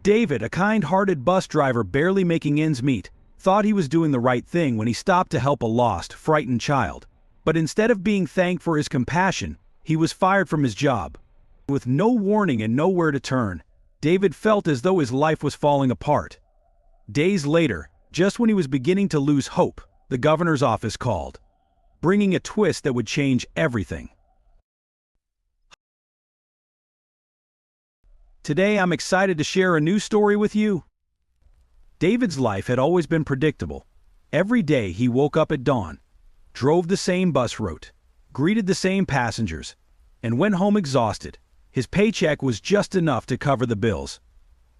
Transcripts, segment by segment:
David, a kind-hearted bus driver barely making ends meet, thought he was doing the right thing when he stopped to help a lost, frightened child. But instead of being thanked for his compassion, he was fired from his job. With no warning and nowhere to turn, David felt as though his life was falling apart. Days later, just when he was beginning to lose hope, the governor's office called, bringing a twist that would change everything. Today I'm excited to share a new story with you. David's life had always been predictable. Every day he woke up at dawn, drove the same bus route, greeted the same passengers, and went home exhausted. His paycheck was just enough to cover the bills,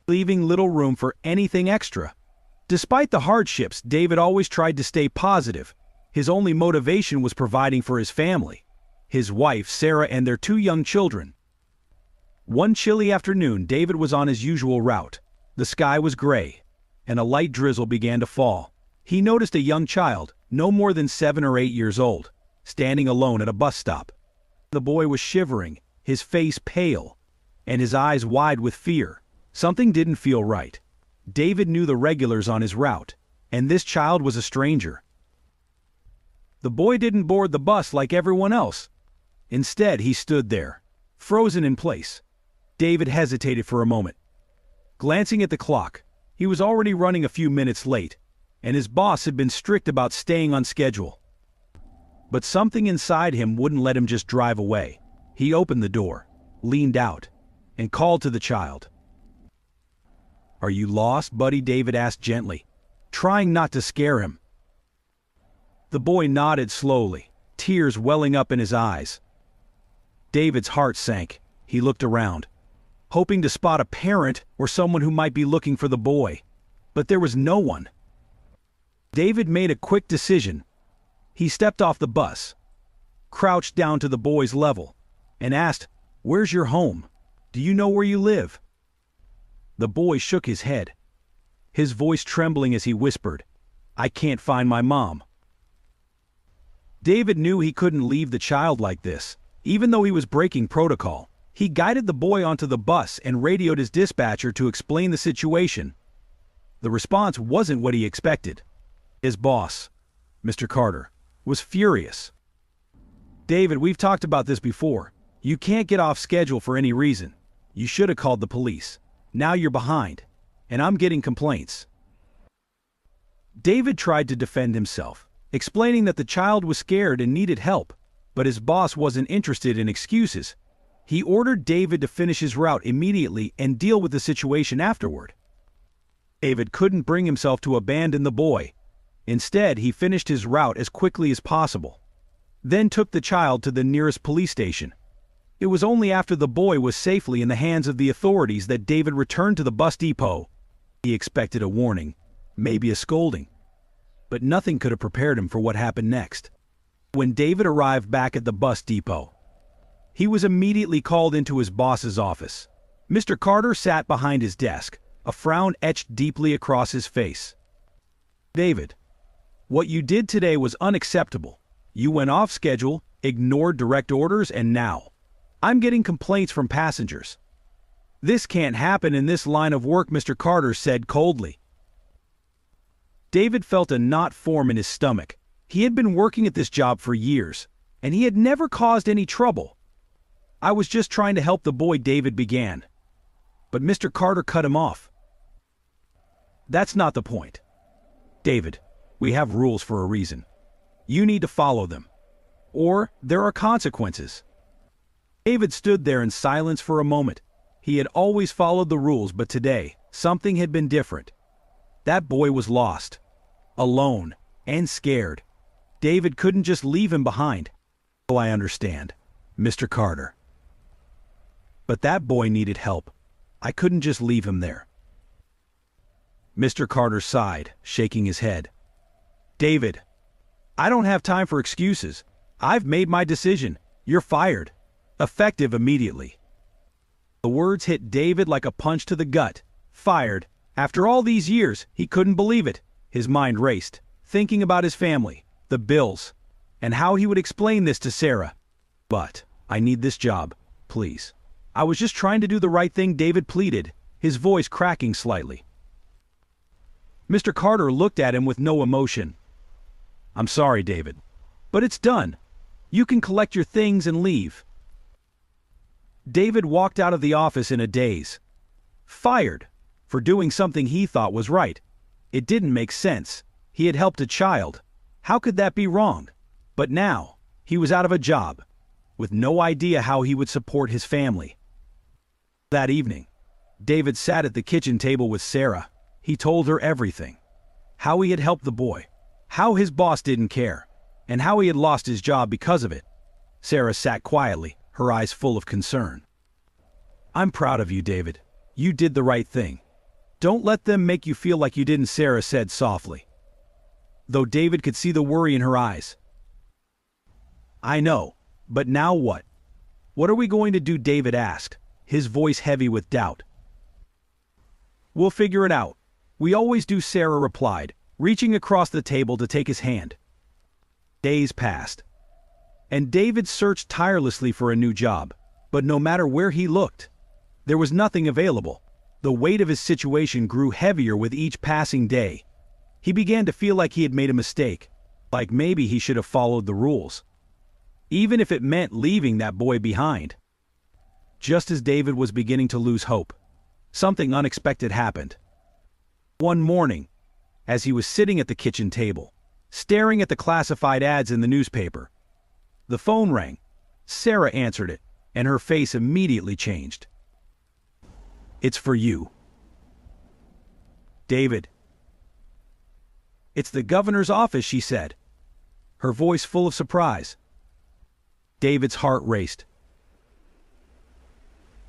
leaving little room for anything extra. Despite the hardships, David always tried to stay positive. His only motivation was providing for his family, his wife, Sarah, and their 2 young children. One chilly afternoon, David was on his usual route. The sky was gray, and a light drizzle began to fall. He noticed a young child, no more than 7 or 8 years old, standing alone at a bus stop. The boy was shivering, his face pale, and his eyes wide with fear. Something didn't feel right. David knew the regulars on his route, and this child was a stranger. The boy didn't board the bus like everyone else. Instead, he stood there, frozen in place. David hesitated for a moment. Glancing at the clock, he was already running a few minutes late, and his boss had been strict about staying on schedule. But something inside him wouldn't let him just drive away. He opened the door, leaned out, and called to the child. "Are you lost, buddy?" David asked gently, trying not to scare him. The boy nodded slowly, tears welling up in his eyes. David's heart sank. He looked around, hoping to spot a parent or someone who might be looking for the boy. But there was no one. David made a quick decision. He stepped off the bus, crouched down to the boy's level, and asked, "Where's your home? Do you know where you live?" The boy shook his head, his voice trembling as he whispered, "I can't find my mom." David knew he couldn't leave the child like this, even though he was breaking protocol. He guided the boy onto the bus and radioed his dispatcher to explain the situation. The response wasn't what he expected. His boss, Mr. Carter, was furious. "David, we've talked about this before. You can't get off schedule for any reason. You should have called the police. Now you're behind, and I'm getting complaints." David tried to defend himself, explaining that the child was scared and needed help, but his boss wasn't interested in excuses. He ordered David to finish his route immediately and deal with the situation afterward. David couldn't bring himself to abandon the boy. Instead, he finished his route as quickly as possible, then took the child to the nearest police station. It was only after the boy was safely in the hands of the authorities that David returned to the bus depot. He expected a warning, maybe a scolding, but nothing could have prepared him for what happened next. When David arrived back at the bus depot, he was immediately called into his boss's office. Mr. Carter sat behind his desk, a frown etched deeply across his face. "David, what you did today was unacceptable. You went off schedule, ignored direct orders, and now I'm getting complaints from passengers. This can't happen in this line of work," Mr. Carter said coldly. David felt a knot form in his stomach. He had been working at this job for years, and he had never caused any trouble. "I was just trying to help the boy," David began. But Mr. Carter cut him off. "That's not the point. David, we have rules for a reason. You need to follow them, or there are consequences." David stood there in silence for a moment. He had always followed the rules, but today, something had been different. That boy was lost, alone, and scared. David couldn't just leave him behind. "Oh, I understand, Mr. Carter. But that boy needed help. I couldn't just leave him there." Mr. Carter sighed, shaking his head. "David, I don't have time for excuses. I've made my decision. You're fired. Effective immediately." The words hit David like a punch to the gut. Fired. After all these years, he couldn't believe it. His mind raced, thinking about his family, the bills, and how he would explain this to Sarah. "But I need this job, please." "I was just trying to do the right thing," David pleaded, his voice cracking slightly. Mr. Carter looked at him with no emotion. "I'm sorry, David, but it's done. You can collect your things and leave." David walked out of the office in a daze. Fired for doing something he thought was right. It didn't make sense. He had helped a child. How could that be wrong? But now, he was out of a job, with no idea how he would support his family. That evening, David sat at the kitchen table with Sarah. He told her everything. How he had helped the boy, how his boss didn't care, and how he had lost his job because of it. Sarah sat quietly, her eyes full of concern. "I'm proud of you, David. You did the right thing. Don't let them make you feel like you didn't," Sarah said softly, though David could see the worry in her eyes. "I know, but now what? What are we going to do?" David asked, his voice heavy with doubt. "We'll figure it out. We always do," Sarah replied, reaching across the table to take his hand. Days passed, and David searched tirelessly for a new job, but no matter where he looked, there was nothing available. The weight of his situation grew heavier with each passing day. He began to feel like he had made a mistake, like maybe he should have followed the rules, even if it meant leaving that boy behind. Just as David was beginning to lose hope, something unexpected happened. One morning, as he was sitting at the kitchen table, staring at the classified ads in the newspaper, the phone rang. Sarah answered it, and her face immediately changed. "It's for you." "David." "It's the governor's office," she said, her voice full of surprise. David's heart raced.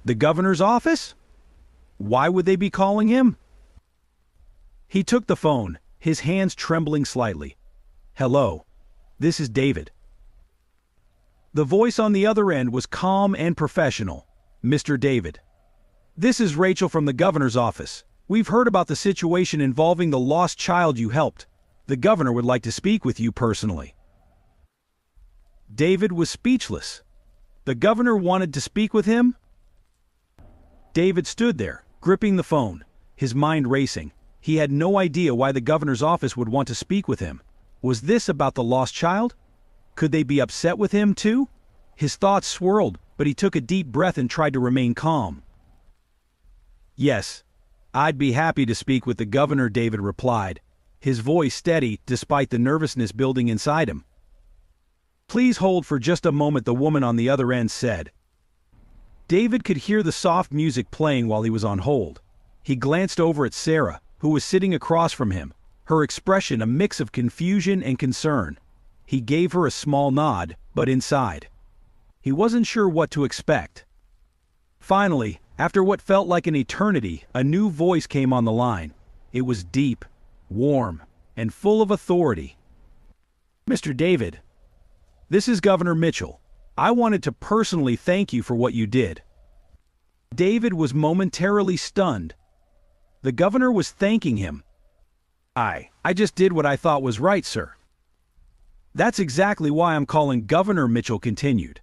The governor's office? Why would they be calling him? He took the phone, his hands trembling slightly. "Hello, this is David." The voice on the other end was calm and professional. "Mr. David, this is Rachel from the governor's office. We've heard about the situation involving the lost child you helped. The governor would like to speak with you personally." David was speechless. The governor wanted to speak with him? David stood there, gripping the phone, his mind racing. He had no idea why the governor's office would want to speak with him. Was this about the lost child? Could they be upset with him too? His thoughts swirled, but he took a deep breath and tried to remain calm. "Yes, I'd be happy to speak with the governor," David replied, his voice steady despite the nervousness building inside him. "Please hold for just a moment," the woman on the other end said. David could hear the soft music playing while he was on hold. He glanced over at Sarah, who was sitting across from him, her expression a mix of confusion and concern. He gave her a small nod, but inside, he wasn't sure what to expect. Finally, after what felt like an eternity, a new voice came on the line. It was deep, warm, and full of authority. "Mr. David, this is Governor Mitchell. I wanted to personally thank you for what you did." David was momentarily stunned. The governor was thanking him. I just did what I thought was right, sir." "That's exactly why I'm calling," Governor Mitchell continued.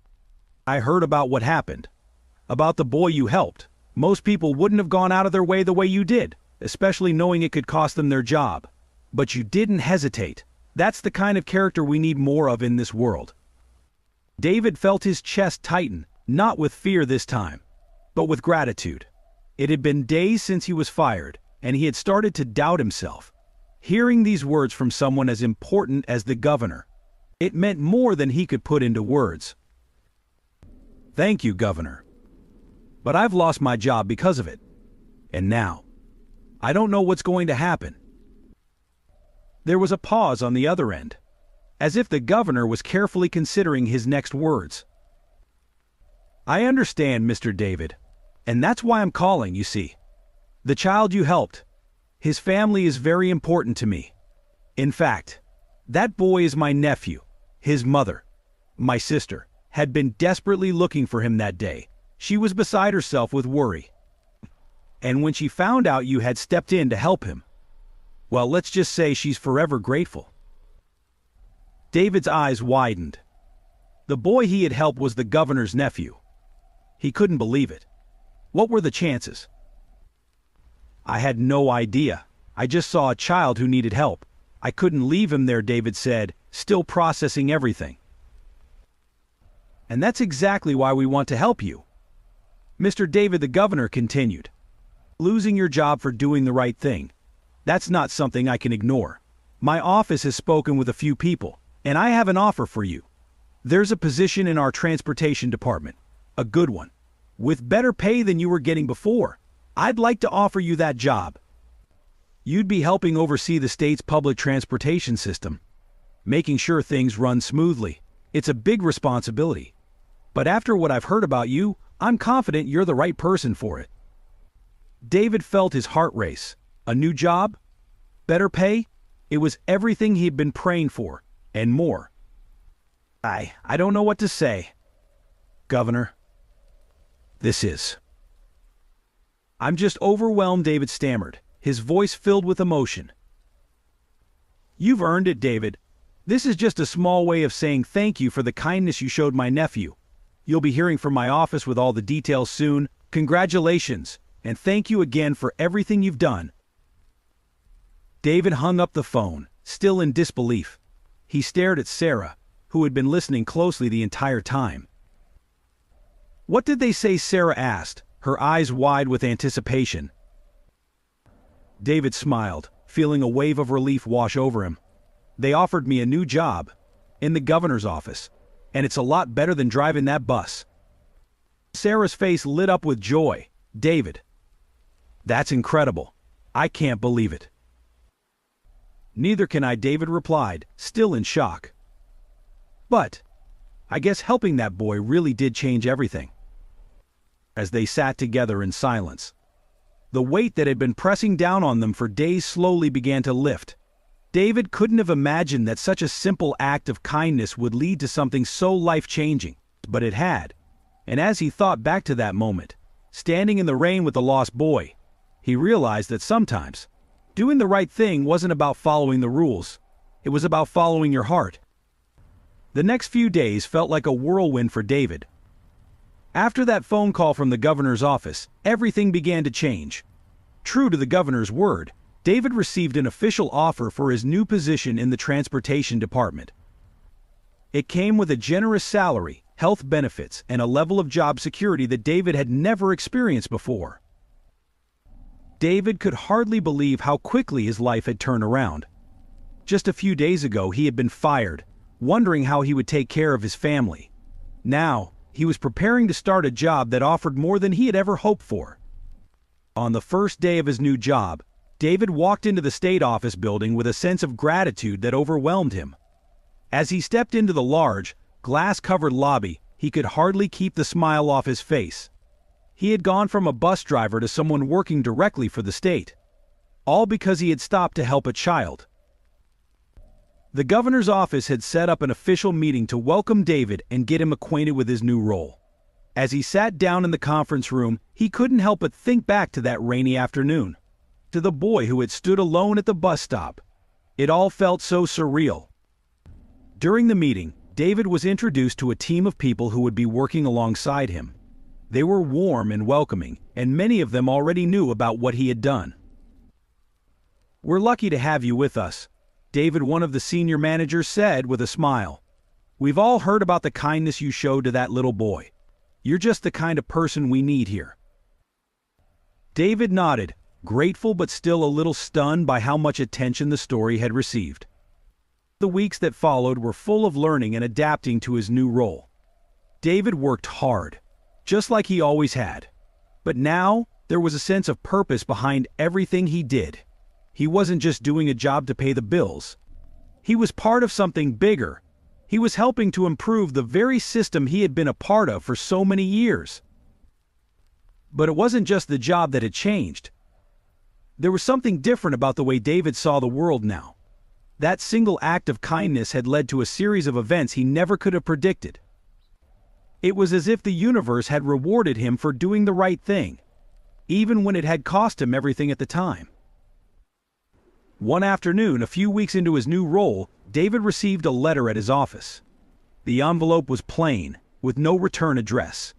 "I heard about what happened, about the boy you helped. Most people wouldn't have gone out of their way the way you did, especially knowing it could cost them their job. But you didn't hesitate. That's the kind of character we need more of in this world." David felt his chest tighten, not with fear this time, but with gratitude. It had been days since he was fired, and he had started to doubt himself. Hearing these words from someone as important as the governor, it meant more than he could put into words. "Thank you, Governor. But I've lost my job because of it. And now, I don't know what's going to happen." There was a pause on the other end, as if the governor was carefully considering his next words. "I understand, Mr. David, and that's why I'm calling, you see. The child you helped, his family is very important to me. In fact, that boy is my nephew. His mother, my sister, had been desperately looking for him that day. She was beside herself with worry. And when she found out you had stepped in to help him, well, let's just say she's forever grateful." David's eyes widened. The boy he had helped was the governor's nephew. He couldn't believe it. What were the chances? I had no idea. I just saw a child who needed help. I couldn't leave him there, David said, still processing everything. And that's exactly why we want to help you. Mr. David, the governor continued. Losing your job for doing the right thing. That's not something I can ignore. My office has spoken with a few people, and I have an offer for you. There's a position in our transportation department, a good one, with better pay than you were getting before. I'd like to offer you that job. You'd be helping oversee the state's public transportation system, making sure things run smoothly. It's a big responsibility. But after what I've heard about you, I'm confident you're the right person for it. David felt his heart race. A new job? Better pay? It was everything he'd been praying for, and more. I don't know what to say, Governor. I'm just overwhelmed, David stammered, his voice filled with emotion. You've earned it, David. This is just a small way of saying thank you for the kindness you showed my nephew. You'll be hearing from my office with all the details soon. Congratulations, and thank you again for everything you've done. David hung up the phone, still in disbelief. He stared at Sarah, who had been listening closely the entire time. What did they say? Sarah asked, her eyes wide with anticipation. David smiled, feeling a wave of relief wash over him. They offered me a new job, in the governor's office, and it's a lot better than driving that bus. Sarah's face lit up with joy. David. That's incredible. I can't believe it. Neither can I, David replied, still in shock. But I guess helping that boy really did change everything. As they sat together in silence, the weight that had been pressing down on them for days slowly began to lift. David couldn't have imagined that such a simple act of kindness would lead to something so life-changing, but it had. And as he thought back to that moment, standing in the rain with the lost boy, he realized that sometimes doing the right thing wasn't about following the rules. It was about following your heart. The next few days felt like a whirlwind for David. After that phone call from the governor's office, everything began to change. True to the governor's word, David received an official offer for his new position in the transportation department. It came with a generous salary, health benefits, and a level of job security that David had never experienced before. David could hardly believe how quickly his life had turned around. Just a few days ago, he had been fired, wondering how he would take care of his family. Now, he was preparing to start a job that offered more than he had ever hoped for. On the first day of his new job, David walked into the state office building with a sense of gratitude that overwhelmed him. As he stepped into the large, glass-covered lobby, he could hardly keep the smile off his face. He had gone from a bus driver to someone working directly for the state, all because he had stopped to help a child. The governor's office had set up an official meeting to welcome David and get him acquainted with his new role. As he sat down in the conference room, he couldn't help but think back to that rainy afternoon, to the boy who had stood alone at the bus stop. It all felt so surreal. During the meeting, David was introduced to a team of people who would be working alongside him. They were warm and welcoming, and many of them already knew about what he had done. "We're lucky to have you with us," David, one of the senior managers, said with a smile. "We've all heard about the kindness you showed to that little boy. You're just the kind of person we need here." David nodded, grateful but still a little stunned by how much attention the story had received. The weeks that followed were full of learning and adapting to his new role. David worked hard, just like he always had. But now, there was a sense of purpose behind everything he did. He wasn't just doing a job to pay the bills. He was part of something bigger. He was helping to improve the very system he had been a part of for so many years. But it wasn't just the job that had changed. There was something different about the way David saw the world now. That single act of kindness had led to a series of events he never could have predicted. It was as if the universe had rewarded him for doing the right thing, even when it had cost him everything at the time. One afternoon, a few weeks into his new role, David received a letter at his office. The envelope was plain, with no return address.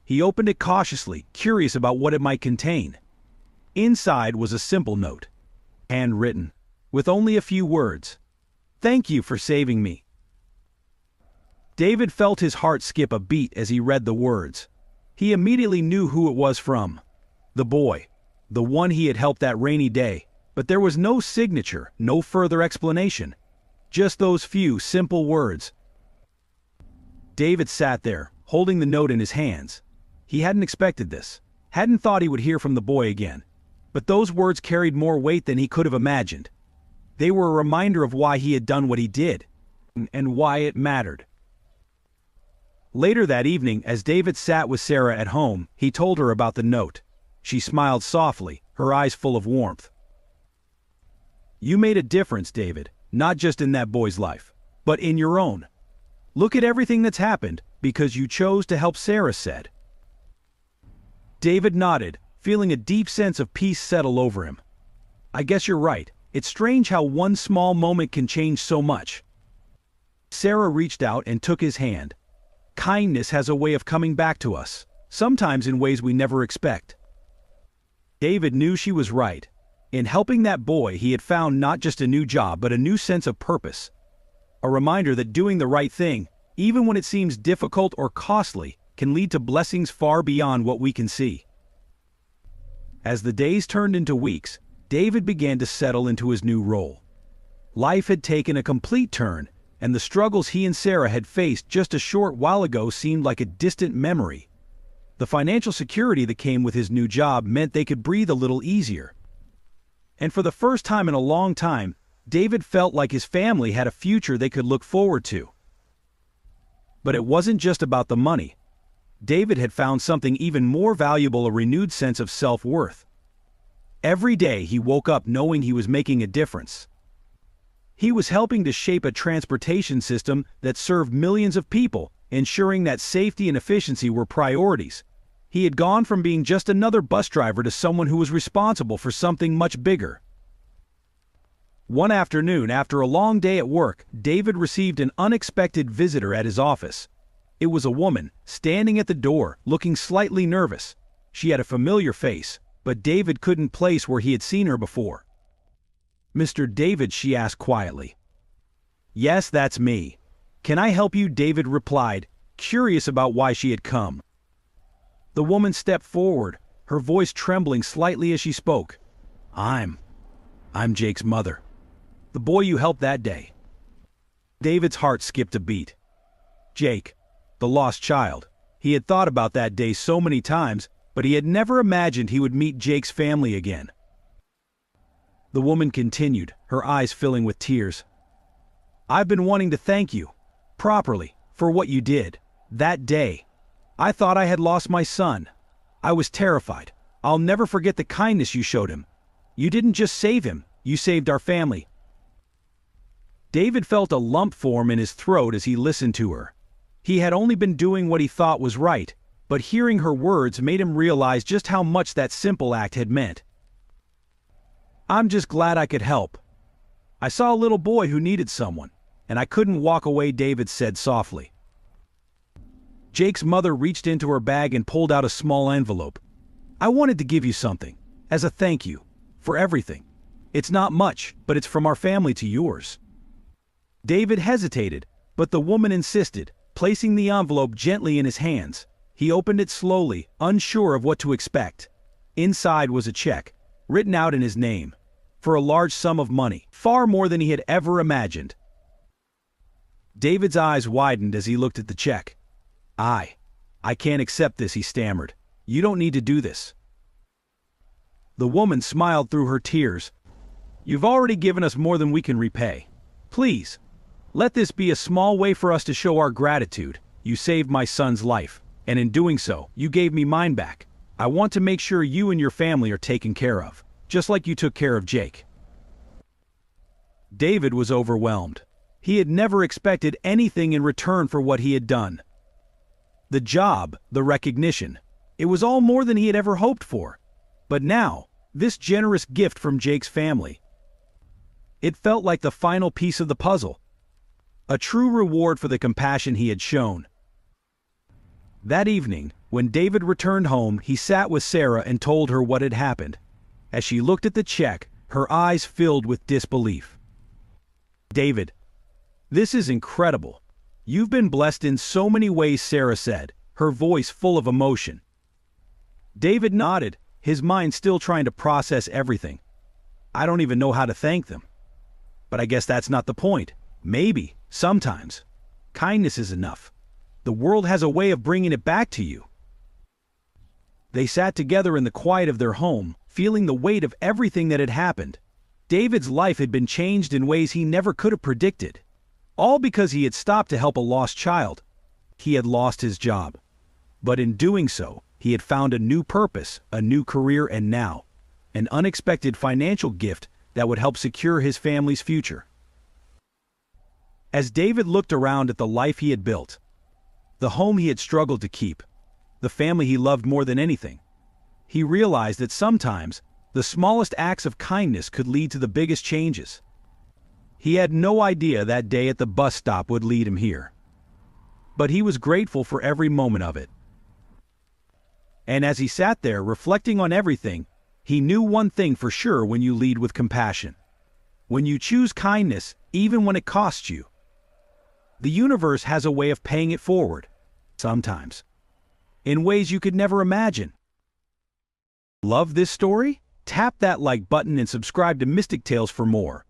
He opened it cautiously, curious about what it might contain. Inside was a simple note, handwritten, with only a few words. "Thank you for saving me." David felt his heart skip a beat as he read the words. He immediately knew who it was from. The boy. The one he had helped that rainy day. But there was no signature, no further explanation. Just those few simple words. David sat there, holding the note in his hands. He hadn't expected this. Hadn't thought he would hear from the boy again. But those words carried more weight than he could have imagined. They were a reminder of why he had done what he did, and why it mattered. Later that evening, as David sat with Sarah at home, he told her about the note. She smiled softly, her eyes full of warmth. "You made a difference, David, not just in that boy's life, but in your own. Look at everything that's happened because you chose to help," Sarah said. David nodded, feeling a deep sense of peace settle over him. "I guess you're right. It's strange how one small moment can change so much." Sarah reached out and took his hand. Kindness has a way of coming back to us, sometimes in ways we never expect. David knew she was right. In helping that boy, he had found not just a new job, but a new sense of purpose. A reminder that doing the right thing, even when it seems difficult or costly, can lead to blessings far beyond what we can see. As the days turned into weeks, David began to settle into his new role. Life had taken a complete turn, and the struggles he and Sarah had faced just a short while ago seemed like a distant memory. The financial security that came with his new job meant they could breathe a little easier. And for the first time in a long time, David felt like his family had a future they could look forward to. But it wasn't just about the money. David had found something even more valuable: a renewed sense of self-worth. Every day he woke up knowing he was making a difference. He was helping to shape a transportation system that served millions of people, ensuring that safety and efficiency were priorities. He had gone from being just another bus driver to someone who was responsible for something much bigger. One afternoon, after a long day at work, David received an unexpected visitor at his office. It was a woman, standing at the door, looking slightly nervous. She had a familiar face, but David couldn't place where he had seen her before. "Mr. David?" she asked quietly. "Yes, that's me. Can I help you?" David replied, curious about why she had come. The woman stepped forward, her voice trembling slightly as she spoke. I'm Jake's mother. The boy you helped that day." David's heart skipped a beat. Jake, the lost child. He had thought about that day so many times, but he had never imagined he would meet Jake's family again. The woman continued, her eyes filling with tears. "I've been wanting to thank you, properly, for what you did, that day. I thought I had lost my son. I was terrified. I'll never forget the kindness you showed him. You didn't just save him, you saved our family." David felt a lump form in his throat as he listened to her. He had only been doing what he thought was right, but hearing her words made him realize just how much that simple act had meant. "I'm just glad I could help. I saw a little boy who needed someone, and I couldn't walk away," David said softly. Jake's mother reached into her bag and pulled out a small envelope. "I wanted to give you something, as a thank you, for everything. It's not much, but it's from our family to yours." David hesitated, but the woman insisted, placing the envelope gently in his hands. He opened it slowly, unsure of what to expect. Inside was a check, written out in his name, for a large sum of money, far more than he had ever imagined. David's eyes widened as he looked at the check. I can't accept this," he stammered. "You don't need to do this." The woman smiled through her tears. "You've already given us more than we can repay. Please, let this be a small way for us to show our gratitude. You saved my son's life, and in doing so, you gave me mine back. I want to make sure you and your family are taken care of, just like you took care of Jake." David was overwhelmed. He had never expected anything in return for what he had done. The job, the recognition, it was all more than he had ever hoped for. But now, this generous gift from Jake's family. It felt like the final piece of the puzzle. A true reward for the compassion he had shown. That evening, when David returned home, he sat with Sarah and told her what had happened. As she looked at the check, her eyes filled with disbelief. "David, this is incredible. You've been blessed in so many ways," Sarah said, her voice full of emotion. David nodded, his mind still trying to process everything. "I don't even know how to thank them. But I guess that's not the point. Maybe, sometimes, kindness is enough. The world has a way of bringing it back to you." They sat together in the quiet of their home, feeling the weight of everything that had happened. David's life had been changed in ways he never could have predicted. All because he had stopped to help a lost child. He had lost his job. But in doing so, he had found a new purpose, a new career, and now, an unexpected financial gift that would help secure his family's future. As David looked around at the life he had built, the home he had struggled to keep, the family he loved more than anything, he realized that sometimes the smallest acts of kindness could lead to the biggest changes. He had no idea that day at the bus stop would lead him here. But he was grateful for every moment of it. And as he sat there reflecting on everything, he knew one thing for sure: when you lead with compassion, when you choose kindness even when it costs you, the universe has a way of paying it forward, sometimes, in ways you could never imagine. Love this story? Tap that like button and subscribe to Mystic Tales for more.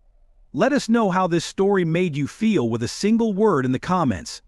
Let us know how this story made you feel with a single word in the comments.